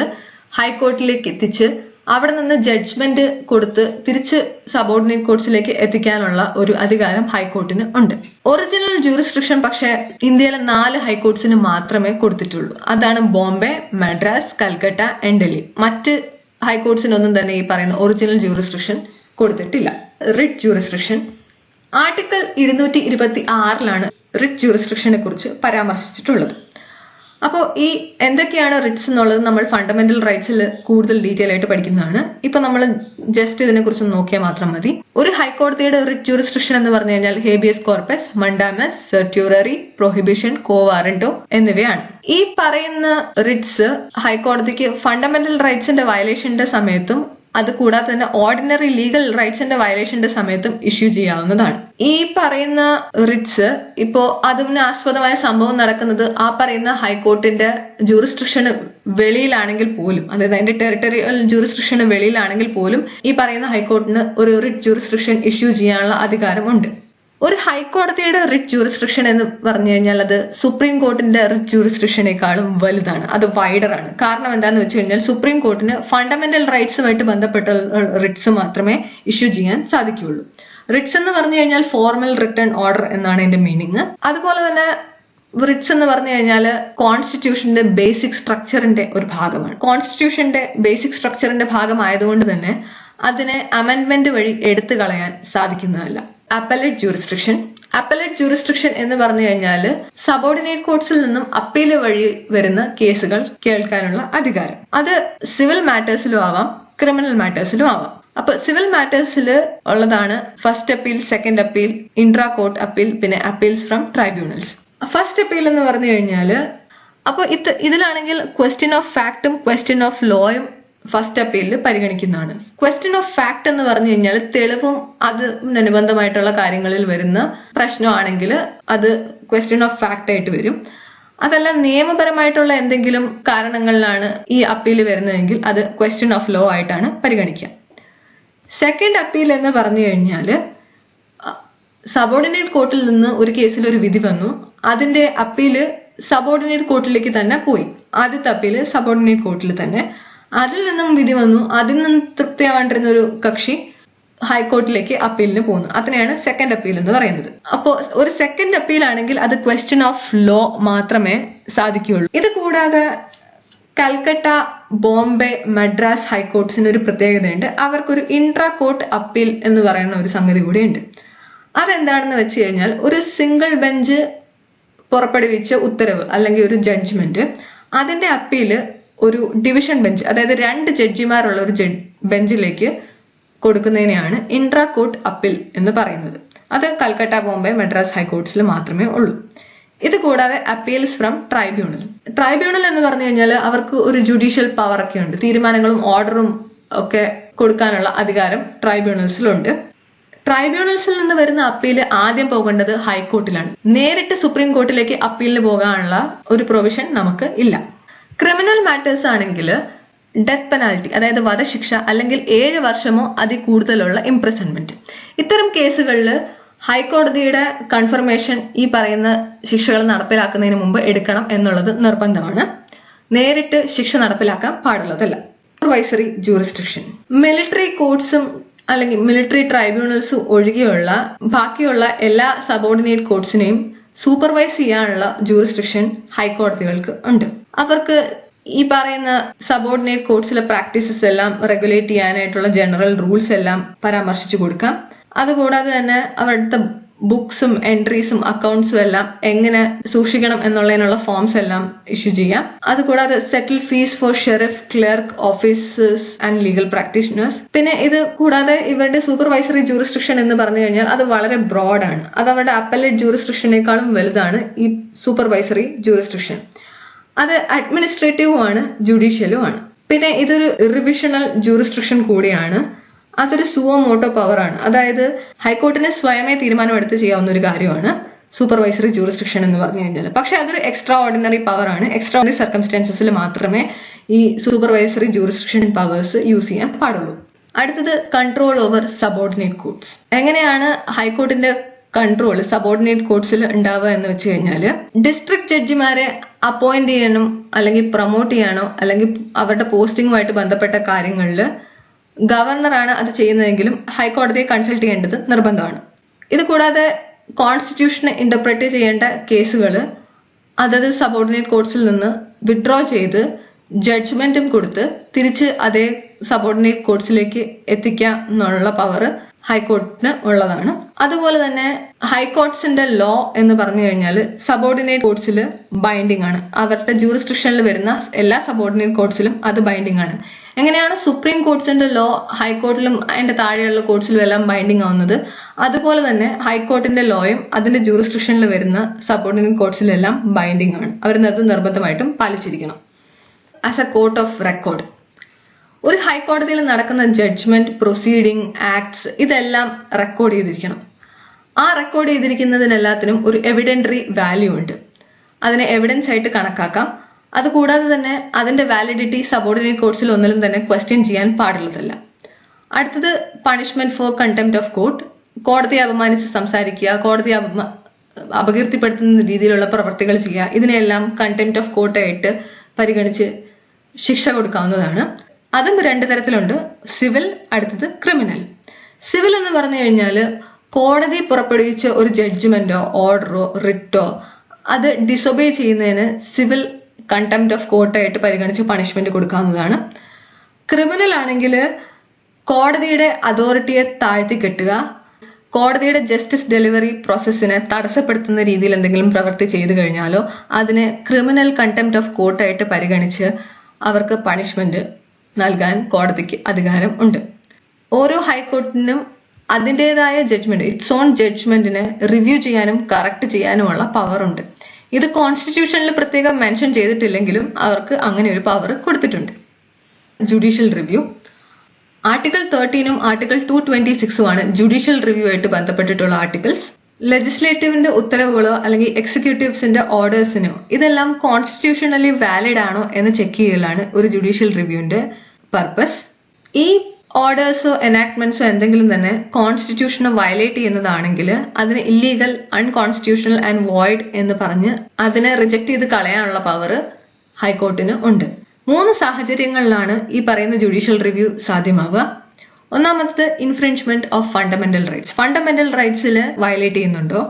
ഹൈക്കോർട്ടിലേക്ക് എത്തിച്ച് അവിടെ നിന്ന് ജഡ്ജ്മെന്റ് കൊടുത്ത് തിരിച്ച് സബോർഡിനേറ്റ് കോർട്സിലേക്ക് എത്തിക്കാനുള്ള ഒരു അധികാരം ഹൈക്കോർട്ടിന് ഉണ്ട്. ഒറിജിനൽ ജൂറിസ്ഡിക്ഷൻ പക്ഷേ ഇന്ത്യയിലെ 4 ഹൈക്കോർട്സിന് മാത്രമേ കൊടുത്തിട്ടുള്ളൂ. അതാണ് ബോംബെ, മദ്രാസ്, കൽക്കട്ട ആൻഡ് ഡൽഹി. മറ്റ് ഹൈക്കോർട്സിനൊന്നും തന്നെ ഈ പറയുന്ന ഒറിജിനൽ ജൂറിസ്ഡിക്ഷൻ കൊടുത്തിട്ടില്ല. റിട്ട് ജൂറിസ്ഡിക്ഷൻ ആർട്ടിക്കിൾ 226 റിട്ട് ജൂറിസ്ഡിക്ഷനെ കുറിച്ച് പരാമർശിച്ചിട്ടുള്ളത്. അപ്പോൾ ഈ എന്തൊക്കെയാണ് റിട്സ് എന്നുള്ളത് നമ്മൾ ഫണ്ടമെന്റൽ റൈറ്റ്സിൽ കൂടുതൽ ഡീറ്റെയിൽ ആയിട്ട് പഠിക്കുന്നതാണ്. ഇപ്പൊ നമ്മൾ ജസ്റ്റ് ഇതിനെക്കുറിച്ച് നോക്കിയാൽ മാത്രം മതി. ഒരു ഹൈക്കോടതിയുടെ റിട്ട് ജൂറിസ്ഡിക്ഷൻ എന്ന് പറഞ്ഞു കഴിഞ്ഞാൽ ഹേബിയസ് കോർപ്പസ്, മണ്ടാമസ്, സെർട്യൂററി, പ്രൊഹിബിഷൻ, കോ വാറന്റോ എന്നിവയാണ്. ഈ പറയുന്ന റിട്സ് ഹൈക്കോടതിക്ക് ഫണ്ടമെന്റൽ റൈറ്റ്സിന്റെ വയലേഷന്റെ സമയത്തും അത് കൂടാതെ തന്നെ ഓർഡിനറി ലീഗൽ റൈറ്റ്സിന്റെ വയലേഷന്റെ സമയത്തും ഇഷ്യൂ ചെയ്യാവുന്നതാണ്. ഈ പറയുന്ന റിട്സ് ഇപ്പോ അതിന് ആസ്പദമായ സംഭവം നടക്കുന്നത് ആ പറയുന്ന ഹൈക്കോർട്ടിന്റെ ജൂറിസ്ഡിക്ഷന് വെളിയിലാണെങ്കിൽ പോലും, അതായത് അതിന്റെ ടെറിട്ടറിയൽ ജൂറിസ്ഡിക്ഷന് വെളിയിലാണെങ്കിൽ പോലും ഈ പറയുന്ന ഹൈക്കോർട്ടിന് ഒരു റിട്ട് ജൂറിസ്ഡിക്ഷൻ ഇഷ്യൂ ചെയ്യാനുള്ള അധികാരമുണ്ട്. ഒരു ഹൈക്കോടതിയുടെ റിട്ട് ജൂറിസ്ഡിക്ഷൻ എന്ന് പറഞ്ഞു കഴിഞ്ഞാൽ അത് സുപ്രീം കോർട്ടിന്റെ റിട്ട് ജൂറിസ്ഡിക്ഷനേക്കാളും വലുതാണ്, അത് വൈഡറാണ്. കാരണം എന്താന്ന് വെച്ച് കഴിഞ്ഞാൽ സുപ്രീം കോർട്ടിന് ഫണ്ടമെന്റൽ റൈറ്റ്സുമായിട്ട് ബന്ധപ്പെട്ട റിട്സ് മാത്രമേ ഇഷ്യൂ ചെയ്യാൻ സാധിക്കുകയുള്ളൂ. റിട്സ് എന്ന് പറഞ്ഞു കഴിഞ്ഞാൽ ഫോർമൽ റിട്ടേൺ ഓർഡർ എന്നാണ് ഇതിന്റെ മീനിങ്. അതുപോലെ തന്നെ റിട്സ് എന്ന് പറഞ്ഞു കഴിഞ്ഞാൽ കോൺസ്റ്റിറ്റ്യൂഷന്റെ ബേസിക് സ്ട്രക്ചറിന്റെ ഒരു ഭാഗമാണ്. കോൺസ്റ്റിറ്റ്യൂഷന്റെ ബേസിക് സ്ട്രക്ചറിന്റെ ഭാഗമായതുകൊണ്ട് തന്നെ അതിനെ അമെൻഡ്മെന്റ് വഴി എടുത്തു കളയാൻ സാധിക്കുന്നതല്ല. Appellate jurisdiction. അപ്പലേറ്റ് ജൂറിസ്ഡിക്ഷൻ എന്ന് പറഞ്ഞു കഴിഞ്ഞാൽ സബോർഡിനേറ്റ് കോർട്സിൽ നിന്നും അപ്പീല് വഴി വരുന്ന കേസുകൾ കേൾക്കാനുള്ള അധികാരം. അത് സിവിൽ മാറ്റേഴ്സിലും ആവാം, ക്രിമിനൽ മാറ്റേഴ്സിലും ആവാം. അപ്പൊ സിവിൽ മാറ്റേഴ്സിൽ ഉള്ളതാണ് first appeal, second appeal, intra court appeal, പിന്നെ appeals from tribunals. First appeal എന്ന് പറഞ്ഞു കഴിഞ്ഞാല് അപ്പൊ ഇതിലാണെങ്കിൽ ക്വസ്റ്റ്യൻ ഓഫ് ഫാക്ടും ക്വസ്റ്റ്യൻ ഓഫ് ലോയും ഫസ്റ്റ് അപ്പീലിൽ പരിഗണിക്കുന്നതാണ്. ക്വസ്റ്റ്യൻ ഓഫ് ഫാക്ട് എന്ന് പറഞ്ഞു കഴിഞ്ഞാൽ തെളിവും അതിനനുബന്ധമായിട്ടുള്ള കാര്യങ്ങളിൽ വരുന്ന പ്രശ്നമാണെങ്കിൽ അത് ക്വസ്റ്റ്യൻ ഓഫ് ഫാക്ട് ആയിട്ട് വരും. അതല്ല നിയമപരമായിട്ടുള്ള എന്തെങ്കിലും കാരണങ്ങളിലാണ് ഈ അപ്പീൽ വരുന്നതെങ്കിൽ അത് ക്വസ്റ്റ്യൻ ഓഫ് ലോ ആയിട്ടാണ് പരിഗണിക്കുക. സെക്കൻഡ് അപ്പീൽ എന്ന് പറഞ്ഞു കഴിഞ്ഞാൽ സബോർഡിനേറ്റ് കോർട്ടിൽ നിന്ന് ഒരു കേസിൽ ഒരു വിധി വന്നു, അതിന്റെ അപ്പീല് സബോർഡിനേറ്റ് കോർട്ടിലേക്ക് തന്നെ പോയി. ആദ്യത്തെ അപ്പീല് സബോർഡിനേറ്റ് കോർട്ടിൽ തന്നെ, അതിൽ നിന്നും വിധി വന്നു, അതിൽ നിന്നും തൃപ്തിയാവാണ്ടിരുന്ന ഒരു കക്ഷി ഹൈക്കോർട്ടിലേക്ക് അപ്പീലിന് പോകുന്നു. അതിനെയാണ് സെക്കൻഡ് അപ്പീൽ എന്ന് പറയുന്നത്. അപ്പോൾ ഒരു സെക്കൻഡ് അപ്പീൽ ആണെങ്കിൽ അത് ക്വസ്റ്റ്യൻ ഓഫ് ലോ മാത്രമേ സാധിക്കുകയുള്ളൂ. ഇത് കൂടാതെ കൽക്കട്ട, ബോംബെ, മദ്രാസ് ഹൈക്കോർട്സിന് ഒരു പ്രത്യേകതയുണ്ട്. അവർക്കൊരു ഇൻട്രാ കോർട്ട് അപ്പീൽ എന്ന് പറയുന്ന ഒരു സംഗതി കൂടി ഉണ്ട്. അതെന്താണെന്ന് വെച്ച് കഴിഞ്ഞാൽ ഒരു സിംഗിൾ ബെഞ്ച് പുറപ്പെടുവിച്ച ഉത്തരവ് അല്ലെങ്കിൽ ഒരു ജഡ്ജ്മെന്റ്, അതിന്റെ അപ്പീല് ഒരു ഡിവിഷൻ ബെഞ്ച്, അതായത് 2 ജഡ്ജിമാരുള്ള ഒരു ബെഞ്ചിലേക്ക് കൊടുക്കുന്നതിനെയാണ് ഇൻട്രാ കോർട്ട് അപ്പീൽ എന്ന് പറയുന്നത്. അത് കൽക്കട്ട, ബോംബെ, മദ്രാസ് ഹൈക്കോർട്സിൽ മാത്രമേ ഉള്ളൂ. ഇത് കൂടാതെ അപ്പീൽസ് ഫ്രം ട്രൈബ്യൂണൽ. ട്രൈബ്യൂണൽ എന്ന് പറഞ്ഞു കഴിഞ്ഞാൽ അവർക്ക് ഒരു ജുഡീഷ്യൽ പവർ ഒക്കെ ഉണ്ട്. തീരുമാനങ്ങളും ഓർഡറും ഒക്കെ കൊടുക്കാനുള്ള അധികാരം ട്രൈബ്യൂണൽസിലുണ്ട്. ട്രൈബ്യൂണൽസിൽ നിന്ന് വരുന്ന അപ്പീൽ ആദ്യം പോകേണ്ടത് ഹൈക്കോർട്ടിലാണ്. നേരിട്ട് സുപ്രീം കോർട്ടിലേക്ക് അപ്പീലിന് പോകാനുള്ള ഒരു പ്രൊവിഷൻ നമുക്ക് ഇല്ല. ക്രിമിനൽ മാറ്റേഴ്സ് ആണെങ്കിൽ ഡെത്ത് പെനാൽറ്റി, അതായത് വധശിക്ഷ അല്ലെങ്കിൽ 7 വർഷമോ അതിൽ കൂടുതലുള്ള ഇംപ്രിസൺമെന്റ്. ഇത്തരം കേസുകളിൽ ഹൈക്കോടതിയുടെ കൺഫർമേഷൻ ഈ പറയുന്ന ശിക്ഷകൾ നടപ്പിലാക്കുന്നതിന് മുമ്പ് എടുക്കണം എന്നുള്ളത് നിർബന്ധമാണ്. നേരിട്ട് ശിക്ഷ നടപ്പിലാക്കാൻ പാടുള്ളതല്ല. Supervisory jurisdiction. മിലിറ്ററി കോർട്സും അല്ലെങ്കിൽ മിലിറ്ററി ട്രൈബ്യൂണൽസും ഒഴികെയുള്ള ബാക്കിയുള്ള എല്ലാ സബോർഡിനേറ്റ് കോർട്സിനെയും സൂപ്പർവൈസ് ചെയ്യാനുള്ള ജൂറിസ്ഡിക്ഷൻ ഹൈക്കോടതികൾക്ക് ഉണ്ട്. അവർക്ക് ഈ പറയുന്ന സബോർഡിനേറ്റ് കോർട്സിലെ പ്രാക്ടീസസ് എല്ലാം റെഗുലേറ്റ് ചെയ്യാനായിട്ടുള്ള ജനറൽ റൂൾസ് എല്ലാം പരാമർശിച്ചു കൊടുക്കാം. അതുകൂടാതെ തന്നെ അവരുടെ ബുക്സും എൻട്രീസും അക്കൗണ്ട്സും എല്ലാം എങ്ങനെ സൂക്ഷിക്കണം എന്നുള്ളതിനുള്ള ഫോംസ് എല്ലാം ഇഷ്യൂ ചെയ്യാം. അതുകൂടാതെ settle fees for sheriff, clerk, officers and legal practitioners. പിന്നെ ഇത് കൂടാതെ ഇവരുടെ സൂപ്പർവൈസറി ജൂറിസ്ഡിക്ഷൻ എന്ന് പറഞ്ഞു കഴിഞ്ഞാൽ അത് വളരെ ബ്രോഡാണ്. അത് അവരുടെ അപ്പലേറ്റ് ജൂറിസ്ഡിക്ഷനേക്കാളും വലുതാണ് ഈ സൂപ്പർവൈസറി ജൂറിസ്ഡിക്ഷൻ. അത് അഡ്മിനിസ്ട്രേറ്റീവുമാണ്, ജുഡീഷ്യലുമാണ്. പിന്നെ ഇതൊരു റിവിഷണൽ ജൂറിസ്ഡിക്ഷൻ കൂടിയാണ്. അതൊരു സുവോ മോട്ടോ പവറാണ്. അതായത് ഹൈക്കോർട്ടിന് സ്വയമേ തീരുമാനമെടുത്ത് ചെയ്യാവുന്ന ഒരു കാര്യമാണ് സൂപ്പർവൈസറി ജൂറിസ്ഡിക്ഷൻ എന്ന് പറഞ്ഞു കഴിഞ്ഞാൽ. പക്ഷെ അതൊരു എക്സ്ട്രാ ഓർഡിനറി പവറാണ്. എക്സ്ട്രാ ഓർഡിനറി സർക്കംസ്റ്റൻസസിൽ മാത്രമേ ഈ സൂപ്പർവൈസറി ജൂറിസ്ഡിക്ഷൻ പവേഴ്സ് യൂസ് ചെയ്യാൻ പാടുള്ളൂ. അടുത്തത് കൺട്രോൾ ഓവർ സബോർഡിനേറ്റ് കോർട്സ്. എങ്ങനെയാണ് ഹൈക്കോർട്ടിന്റെ കൺട്രോൾ സബോർഡിനേറ്റ് കോർട്സിൽ ഉണ്ടാവുക എന്ന് വെച്ച് കഴിഞ്ഞാൽ, ഡിസ്ട്രിക്ട് ജഡ്ജിമാരെ അപ്പോയിന്റ് ചെയ്യാനോ അല്ലെങ്കിൽ പ്രൊമോട്ട് ചെയ്യാനോ അല്ലെങ്കിൽ അവരുടെ പോസ്റ്റിംഗുമായിട്ട് ബന്ധപ്പെട്ട കാര്യങ്ങളിൽ ഗവർണറാണ് അത് ചെയ്യുന്നതെങ്കിലും ഹൈക്കോടതിയെ കൺസൾട്ട് ചെയ്യേണ്ടത് നിർബന്ധമാണ്. ഇത് കൂടാതെ കോൺസ്റ്റിറ്റ്യൂഷനെ ഇന്റർപ്രറ്റ് ചെയ്യേണ്ട കേസുകൾ അതത് സബോർഡിനേറ്റ് കോർട്സിൽ നിന്ന് വിഡ്രോ ചെയ്ത് ജഡ്ജ്മെന്റും കൊടുത്ത് തിരിച്ച് അതേ സബോർഡിനേറ്റ് കോർട്സിലേക്ക് എത്തിക്കുക എന്നുള്ള പവർ ഹൈക്കോർട്ടിന് ഉള്ളതാണ്. അതുപോലെ തന്നെ ഹൈക്കോർട്സിന്റെ ലോ എന്ന് പറഞ്ഞു കഴിഞ്ഞാൽ സബോർഡിനേറ്റ് കോർട്സിൽ ബൈൻഡിങ് ആണ്. അവരുടെ ജൂറിസ്ഡിക്ഷനിൽ വരുന്ന എല്ലാ സബോർഡിനേറ്റ് കോർട്സിലും അത് ബൈൻഡിങ് ആണ്. എങ്ങനെയാണ് സുപ്രീം കോർട്സിന്റെ ലോ ഹൈക്കോർട്ടിലും അതിന്റെ താഴെയുള്ള കോർട്സിലും എല്ലാം ബൈൻഡിങ് ആവുന്നത്, അതുപോലെ തന്നെ ഹൈക്കോർട്ടിന്റെ ലോയും അതിന്റെ ജൂറിസ്ഡിക്ഷനിൽ വരുന്ന സബോർഡിനേറ്റ് കോർട്സിലെല്ലാം ബൈൻഡിങ് ആണ്. അവരത് നിർബന്ധമായിട്ടും പാലിച്ചിരിക്കണം. As a court of record, ഒരു ഹൈക്കോടതിയിൽ നടക്കുന്ന ജഡ്ജ്മെന്റ്, പ്രൊസീഡിംഗ്, ആക്ട്സ് ഇതെല്ലാം റെക്കോർഡ് ചെയ്തിരിക്കണം. ആ റെക്കോർഡ് ചെയ്തിരിക്കുന്നതിനെല്ലാത്തിനും ഒരു എവിഡൻറ്ററി വാല്യൂ ഉണ്ട്. അതിനെ എവിഡൻസ് ആയിട്ട് കണക്കാക്കാം. അതുകൂടാതെ തന്നെ അതിന്റെ വാലിഡിറ്റി സബോർഡിനേറ്റ് കോർട്സിൽ ഒന്നിലും തന്നെ ക്വസ്റ്റ്യൻ ചെയ്യാൻ പാടുള്ളതല്ല. അടുത്തത് punishment for contempt of court. കോടതിയെ അപമാനിച്ച് സംസാരിക്കുക, കോടതിയെ അപകീർത്തിപ്പെടുത്തുന്ന രീതിയിലുള്ള പ്രവർത്തികൾ ചെയ്യുക, ഇതിനെല്ലാം കണ്ടംപ്റ്റ് ഓഫ് കോർട്ടായിട്ട് പരിഗണിച്ച് ശിക്ഷ കൊടുക്കാവുന്നതാണ്. അതും രണ്ട് തരത്തിലുണ്ട്, സിവിൽ, അടുത്തത് ക്രിമിനൽ. സിവിൽ എന്ന് പറഞ്ഞു കഴിഞ്ഞാൽ കോടതി പുറപ്പെടുവിച്ച ഒരു ജഡ്ജ്മെന്റോ ഓർഡറോ റിട്ടോ അത് ഡിസൊബേ ചെയ്യുന്നതിന് സിവിൽ കണ്ടംപ്റ്റ് ഓഫ് കോർട്ടായിട്ട് പരിഗണിച്ച് പണിഷ്മെന്റ് കൊടുക്കാവുന്നതാണ്. ക്രിമിനൽ ആണെങ്കിൽ കോടതിയുടെ അതോറിറ്റിയെ താഴ്ത്തിക്കെട്ടുക, കോടതിയുടെ ജസ്റ്റിസ് ഡെലിവറി പ്രോസസ്സിനെ തടസ്സപ്പെടുത്തുന്ന രീതിയിൽ എന്തെങ്കിലും പ്രവൃത്തി ചെയ്തു കഴിഞ്ഞാലോ അതിനെ ക്രിമിനൽ കണ്ടംപ്റ്റ് ഓഫ് കോർട്ടായിട്ട് പരിഗണിച്ച് അവർക്ക് പണിഷ്മെന്റ് നൽകാൻ കോടതിക്ക് അധികാരം ഉണ്ട്. ഓരോ ഹൈക്കോർട്ടിനും അതിൻ്റെതായ ജഡ്ജ്മെന്റ്, ഇറ്റ്സ് ഓൺ ജഡ്ജ്മെന്റിനെ റിവ്യൂ ചെയ്യാനും കറക്റ്റ് ചെയ്യാനുമുള്ള പവർ ഉണ്ട്. ഇത് കോൺസ്റ്റിറ്റ്യൂഷനിൽ പ്രത്യേകം മെൻഷൻ ചെയ്തിട്ടില്ലെങ്കിലും അവർക്ക് അങ്ങനെ ഒരു പവർ കൊടുത്തിട്ടുണ്ട്. ജുഡീഷ്യൽ റിവ്യൂ ആർട്ടിക്കിൾ 13 ആർട്ടിക്കിൾ 226 ആണ് ജുഡീഷ്യൽ റിവ്യൂ ആയിട്ട് ബന്ധപ്പെട്ടിട്ടുള്ള ആർട്ടിക്കിൾസ്. ലെജിസ്ലേറ്റീവിന്റെ ഉത്തരവുകളോ അല്ലെങ്കിൽ എക്സിക്യൂട്ടീവ്സിന്റെ ഓർഡേഴ്സിനോ ഇതെല്ലാം കോൺസ്റ്റിറ്റ്യൂഷണലി വാലിഡ് ആണോ എന്ന് ചെക്ക് ചെയ്യലാണ് ഒരു ജുഡീഷ്യൽ റിവ്യൂവിന്റെ പർപ്പസ്. ഈ ഓർഡേഴ്സോ എനാക്ട്മെന്റ്സോ എന്തെങ്കിലും തന്നെ കോൺസ്റ്റിറ്റ്യൂഷനെ വയലേറ്റ് ചെയ്യുന്നതാണെങ്കിൽ അതിന് ഇല്ലീഗൽ, അൺകോൺസ്റ്റിറ്റ്യൂഷണൽ ആൻഡ് വോയിഡ് എന്ന് പറഞ്ഞ് അതിനെ റിജക്ട് ചെയ്ത് കളയാനുള്ള പവർ ഹൈക്കോർട്ടിന് ഉണ്ട്. 3 സാഹചര്യങ്ങളിലാണ് ഈ പറയുന്ന ജുഡീഷ്യൽ റിവ്യൂ സാധ്യമാവുക. ഒന്നാമത്തത് infringement of fundamental rights. Fundamental റൈറ്റ്സിൽ വയലേറ്റ് ചെയ്യുന്നുണ്ടോ,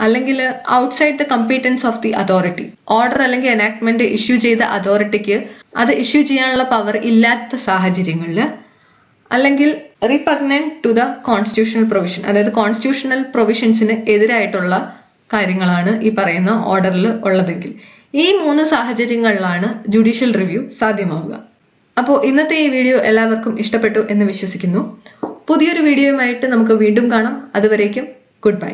അല്ലെങ്കിൽ outside the competence of the authority, order അല്ലെങ്കിൽ എനാക്ട്മെന്റ് ഇഷ്യൂ ചെയ്ത അതോറിറ്റിക്ക് അത് ഇഷ്യൂ ചെയ്യാനുള്ള പവർ ഇല്ലാത്ത സാഹചര്യങ്ങളിൽ, അല്ലെങ്കിൽ repugnant to the constitutional provision, അതായത് കോൺസ്റ്റിറ്റ്യൂഷണൽ പ്രൊവിഷൻസിന് എതിരായിട്ടുള്ള കാര്യങ്ങളാണ് ഈ പറയുന്ന ഓർഡറിൽ ഉള്ളതെങ്കിൽ, ഈ 3 സാഹചര്യങ്ങളിലാണ് ജുഡീഷ്യൽ റിവ്യൂ സാധ്യമാവുക. അപ്പോൾ ഇന്നത്തെ ഈ വീഡിയോ എല്ലാവർക്കും ഇഷ്ടപ്പെട്ടു എന്ന് വിശ്വസിക്കുന്നു. പുതിയൊരു വീഡിയോയുമായിട്ട് നമുക്ക് വീണ്ടും കാണാം. അതുവരേക്കും ഗുഡ് ബൈ.